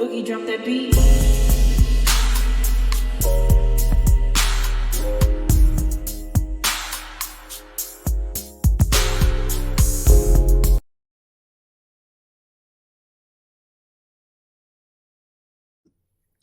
Boogie, drop that beat.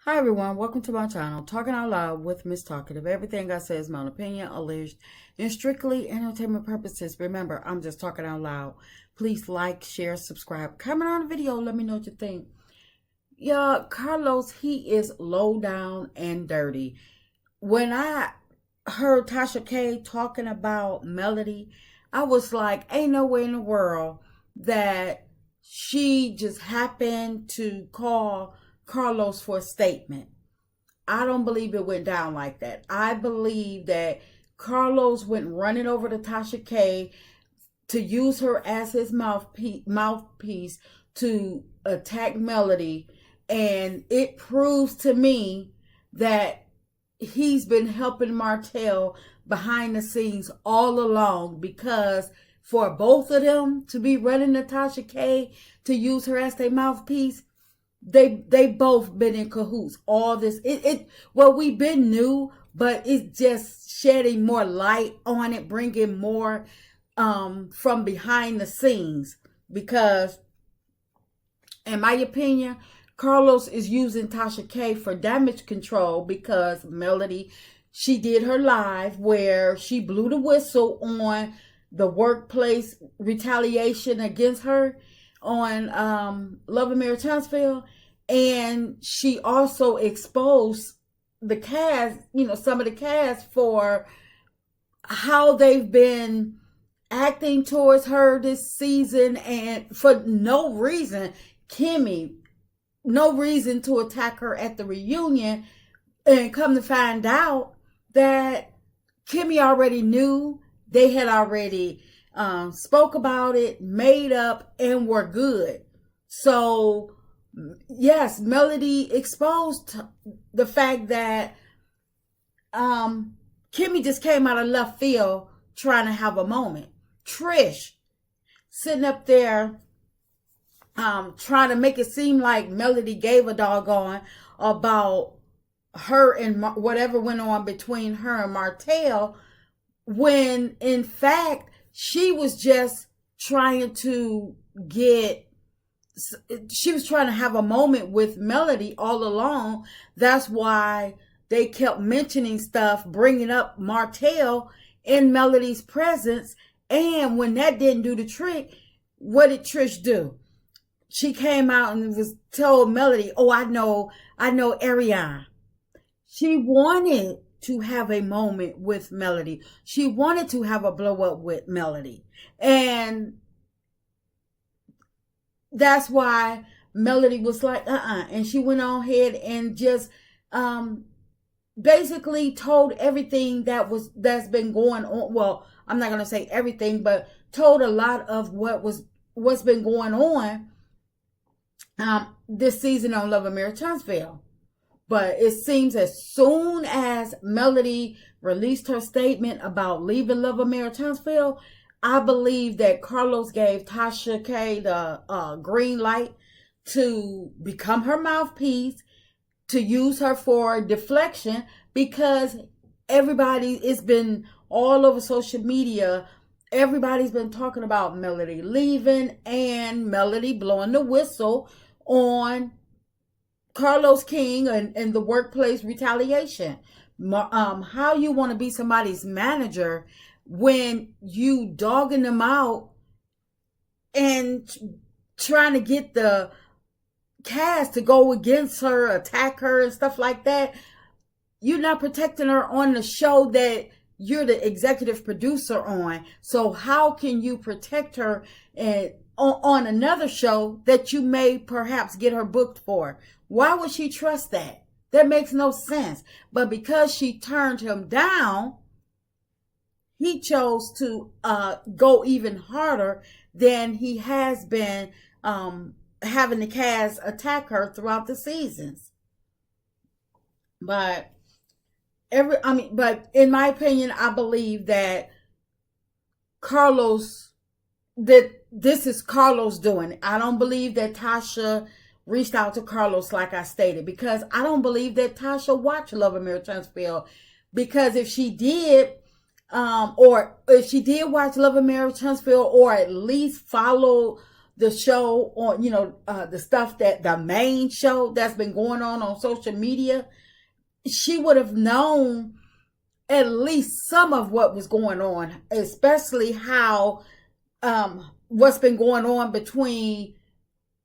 Hi everyone, welcome to my channel, Talking Out Loud with Miss Talkative. Everything I say is my opinion, alleged, and strictly entertainment purposes. Remember, I'm just talking out loud. Please like, share, subscribe, comment on the video, let me know what you think. Yeah, Carlos, he is low down and dirty. When I heard Tasha K talking about Melody, I was like, ain't no way in the world that she just happened to call Carlos for a statement. I don't believe it went down like that. I believe that Carlos went running over to Tasha K to use her as his mouthpiece to attack Melody, and it proves to me that he's been helping Martell behind the scenes all along, because for both of them to be running to Tasha K to use her as their mouthpiece, they both been in cahoots. All this, well, we've been new, but it's just shedding more light on it, bringing more from behind the scenes. Because, in my opinion, Carlos is using Tasha K for damage control, because Melody, she did her live where she blew the whistle on the workplace retaliation against her on Love and Marriage Huntsville, and she also exposed the cast, some of the cast, for how they've been acting towards her this season, and for no reason. Kimmy, no reason to attack her at the reunion, and come to find out that Kimmy already knew. They had already spoke about it, made up, and were good. So, yes, Melody exposed the fact that Kimmy just came out of left field trying to have a moment. Trish sitting up there trying to make it seem like Melody gave a doggone about her and whatever went on between her and Martell, when in fact she was just trying to have a moment with Melody all along. That's why they kept mentioning stuff, bringing up Martell in Melody's presence. And when that didn't do the trick, what did Trish do? She came out and told Melody, oh, I know Ariane. She wanted to have a moment with Melody. She wanted to have a blow up with Melody. And that's why Melody was like, and she went on ahead and just basically told everything that's been going on. Well, I'm not gonna say everything, but told a lot of what's been going on this season on Love and Marriage Huntsville. But it seems as soon as Melody released her statement about leaving Love and Marriage Huntsville, I believe that Carlos gave Tasha K the green light to become her mouthpiece, to use her for deflection, because it's been all over social media. Everybody's been talking about Melody leaving and Melody blowing the whistle on Carlos King and the workplace retaliation. How you want to be somebody's manager when you dogging them out and trying to get the cast to go against her, attack her, and stuff like that? You're not protecting her on the show that you're the executive producer on. So how can you protect her on another show that you may perhaps get her booked for? Why would she trust that? That makes no sense. But because she turned him down, he chose to go even harder than he has been having the cast attack her throughout the seasons. But in my opinion, I believe that this is Carlos doing it. I don't believe that Tasha reached out to Carlos, like I stated, because I don't believe that Tasha watched Love and Marriage Huntsville. Because if she did, or if she did watch Love and Marriage Huntsville, or at least follow the show on, the stuff that the main show that's been going on social media, she would have known at least some of what was going on, especially how what's been going on between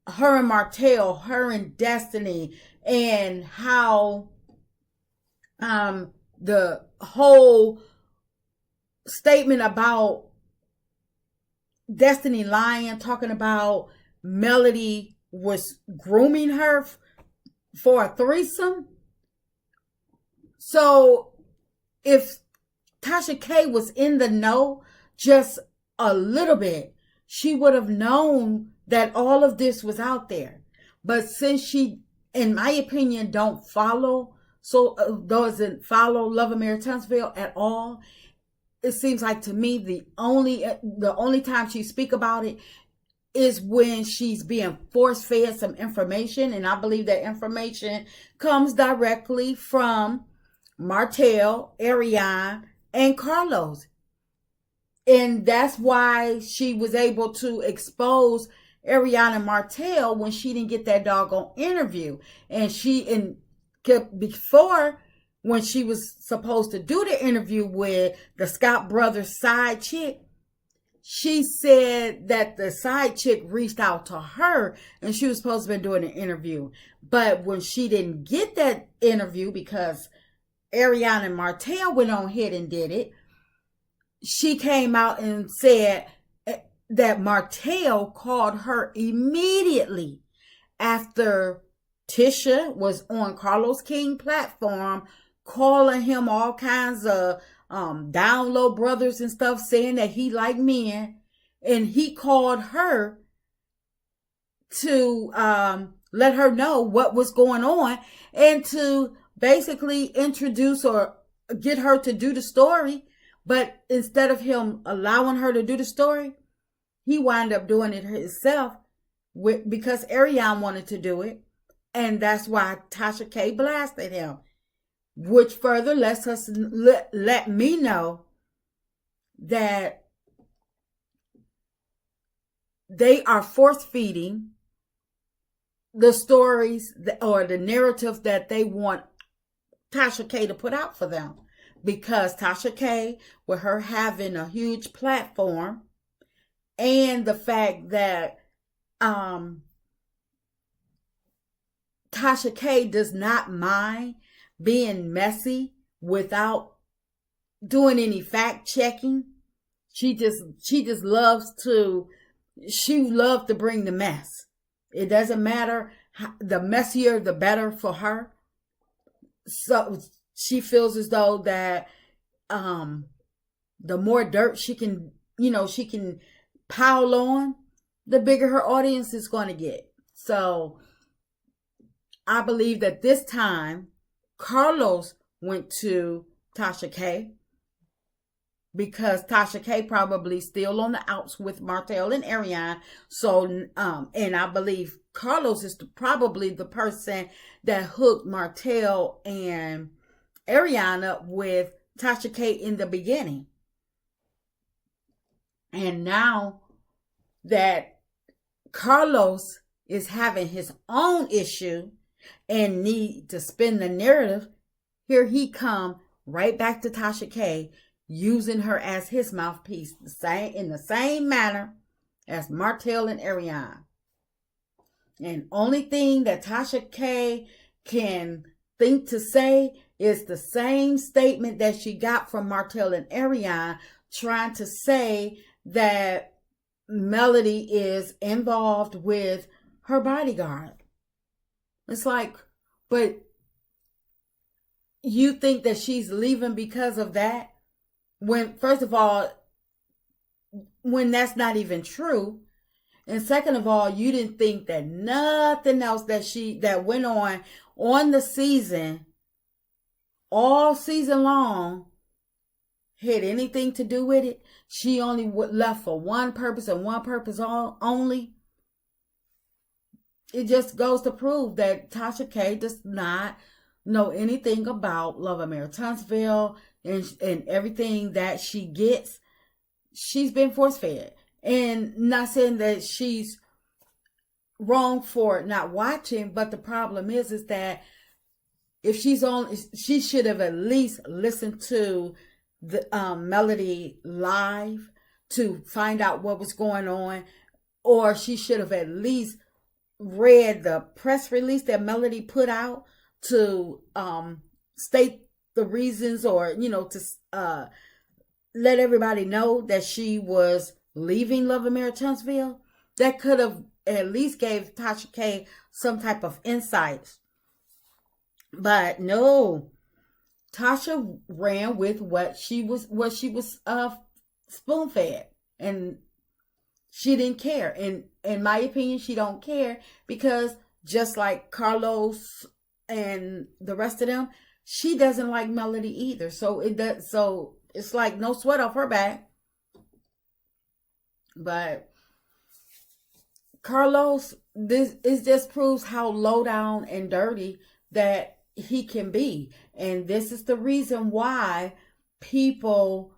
her and Martell, her and Destiny, and how the whole statement about Destiny lying, talking about Melody was grooming her for a threesome. So if Tasha K was in the know just a little bit, she would have known that all of this was out there. But since she, in my opinion, doesn't follow Love and Marriage Huntsville at all, it seems like to me the only time she speak about it is when she's being force-fed some information, and I believe that information comes directly from Martell, Ariane, and Carlos. And that's why she was able to expose Ariane and Martell when she didn't get that doggone interview. And before, when she was supposed to do the interview with the Scott brothers' side chick, she said that the side chick reached out to her and she was supposed to be doing an interview. But when she didn't get that interview because Ariane and Martell went on ahead and did it, she came out and said that Martell called her immediately after Tasha was on Carlos King platform, calling him all kinds of down low brothers and stuff, saying that he liked men, and he called her to let her know what was going on and to basically introduce or get her to do the story. But instead of him allowing her to do the story, he wound up doing it himself because Ariane wanted to do it. And that's why Tasha K blasted him, which further lets us let me know that they are force feeding the stories or the narrative that they want Tasha K to put out for them. Because Tasha K, with her having a huge platform, and the fact that Tasha K does not mind being messy without doing any fact checking. She loves to bring the mess. It doesn't matter the messier the better for her. So she feels as though that the more dirt she can pile on, the bigger her audience is going to get. So I believe that this time Carlos went to Tasha K because Tasha K probably still on the outs with Martell and Ariane. So, and I believe Carlos is probably the person that hooked Martell and Ariane up with Tasha K in the beginning. And now that Carlos is having his own issue and need to spin the narrative, here he come right back to Tasha K, using her as his mouthpiece, in the same manner as Martell and Ariane. And only thing that Tasha K can think to say is the same statement that she got from Martell and Ariane, trying to say that Melody is involved with her bodyguard. It's like, but you think that she's leaving because of that? When, first of all, when that's not even true. And second of all, you didn't think that nothing else that went on the season, all season long, had anything to do with it. She only left for one purpose and one purpose only. it just goes to prove that Tasha K does not know anything about Love of Mayor Tunstall, and everything that she gets, she's been force fed. And not saying that she's wrong for not watching, but the problem is that if she's on, she should have at least listened to the Melody live to find out what was going on, or she should have at least read the press release that Melody put out to state the reasons, or to let everybody know that she was leaving Love and Mayor Tunstall. That could have at least gave Tasha K some type of insights. But no, Tasha ran with what she was spoon fed, and she didn't care. And in my opinion, she don't care, because just like Carlos and the rest of them, she doesn't like Melody either. So it's like no sweat off her back. But Carlos, it just proves how low down and dirty that he can be. And this is the reason why people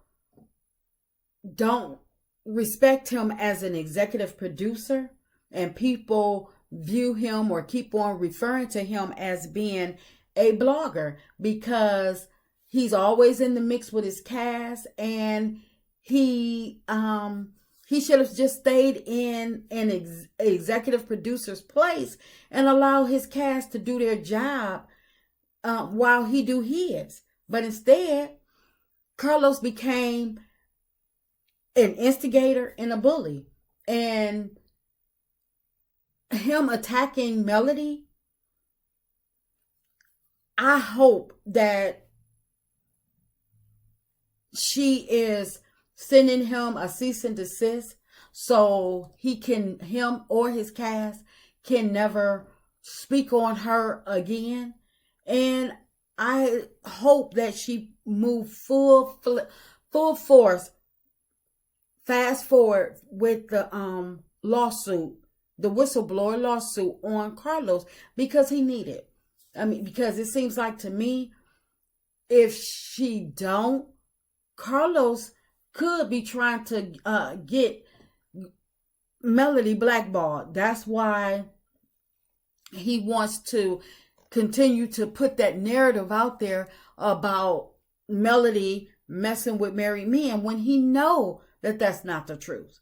don't respect him as an executive producer, and people view him or keep on referring to him as being a blogger, because he's always in the mix with his cast, and he should have just stayed in an executive producer's place and allow his cast to do their job while he do his. But instead, Carlos became an instigator and a bully. And him attacking Melody, I hope that she is sending him a cease and desist, so him or his cast can never speak on her again. And I hope that she move full force, fast forward with the lawsuit, the whistleblower lawsuit on Carlos, because he needed it. I mean, because it seems like to me, if she don't, Carlos could be trying to get Melody blackballed. That's why he wants to continue to put that narrative out there about Melody messing with married men, when he know that that's not the truth.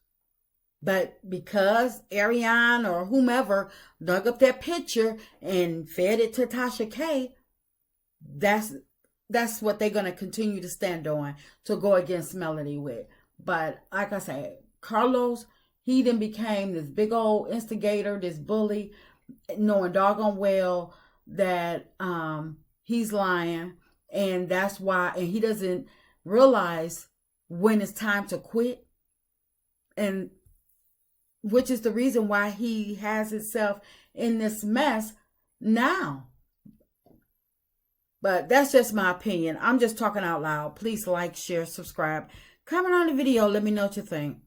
But because Ariane or whomever dug up that picture and fed it to Tasha K, that's what they're going to continue to stand on, to go against Melody with. But like I said, Carlos, he then became this big old instigator, this bully, knowing doggone well that he's lying. And that's why, and he doesn't realize when it's time to quit. And which is the reason why he has himself in this mess now. But that's just my opinion. I'm just talking out loud. Please like, share, subscribe, comment on the video. Let me know what you think.